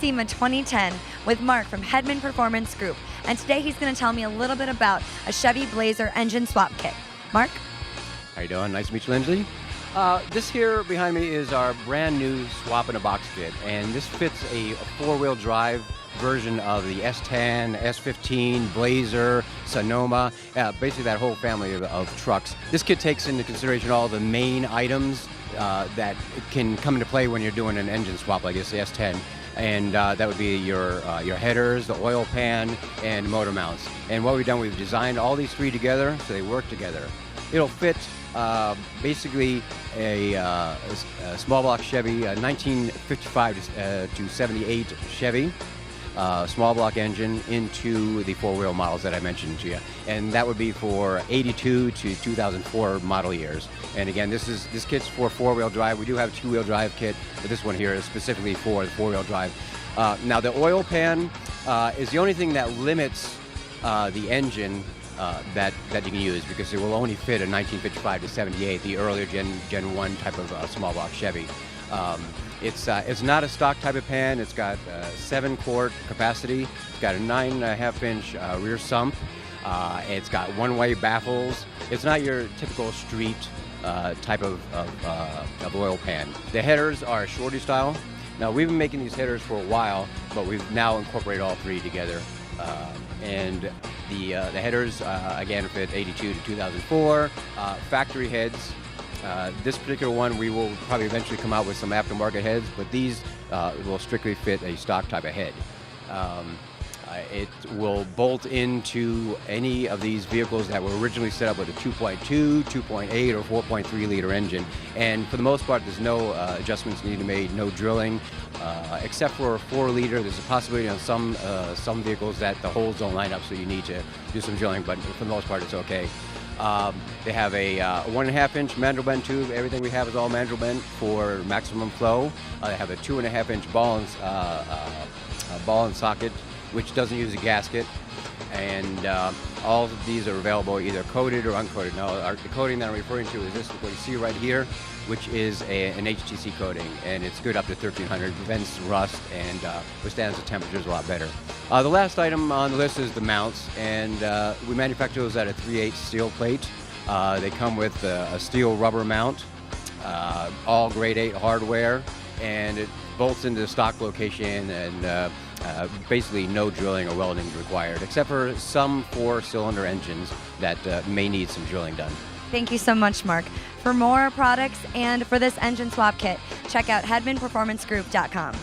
SEMA 2010 with Mark from Hedman Performance Group. And today he's going to tell me a little bit about a Chevy Blazer engine swap kit. Mark? How you doing? Nice to meet you, Lindsay. This here behind me is our brand new swap in a box kit, and this fits a four-wheel drive version of the S10, S15, Blazer, Sonoma, basically that whole family of trucks. This kit takes into consideration all the main items that can come into play when you're doing an engine swap like this, the S10. And that would be your headers, the oil pan, and motor mounts. And what we've done, we've designed all these three together so they work together. It'll fit basically a small block Chevy, 1955 to 78 Chevy. Small block engine into the four-wheel models that I mentioned to you, and that would be for 82 to 2004 model years. And again, this kit's for four-wheel drive. We do have a two-wheel drive kit, but this one here is specifically for the four-wheel drive. Now the oil pan is the only thing that limits the engine that you can use, because it will only fit a 1955 to 78, the earlier Gen 1 type of small block Chevy. It's not a stock type of pan. It's got 7-quart capacity. It's got a 9.5-inch rear sump. It's got one-way baffles. It's not your typical street type of oil pan. The headers are shorty style. Now, we've been making these headers for a while, but we've now incorporated all three together. And the headers, again, fit 82 to 2004. Factory heads. This particular one, we will probably eventually come out with some aftermarket heads, but these will strictly fit a stock type of head. It will bolt into any of these vehicles that were originally set up with a 2.2, 2.8, or 4.3 liter engine. And for the most part, there's no adjustments needed to be made, no drilling, except for a 4 liter. There's a possibility on some vehicles that the holes don't line up, so you need to do some drilling, but for the most part, it's okay. They have a 1.5-inch Mandrel bend tube. Everything we have is all Mandrel bend for maximum flow. They have a 2.5-inch ball and socket, which doesn't use a gasket. And all of these are available either coated or uncoated. Now, the coating that I'm referring to is this, what you see right here, which is an HTC coating, and it's good up to 1300, prevents rust, and withstands the temperatures a lot better. The last item on the list is the mounts, and we manufacture those at a 3/8 steel plate. They come with a steel rubber mount, all grade 8 hardware, and it bolts into the stock location, and basically no drilling or welding is required, except for some 4-cylinder engines that may need some drilling done. Thank you so much, Mark. For more products and for this engine swap kit, check out HedmanPerformanceGroup.com.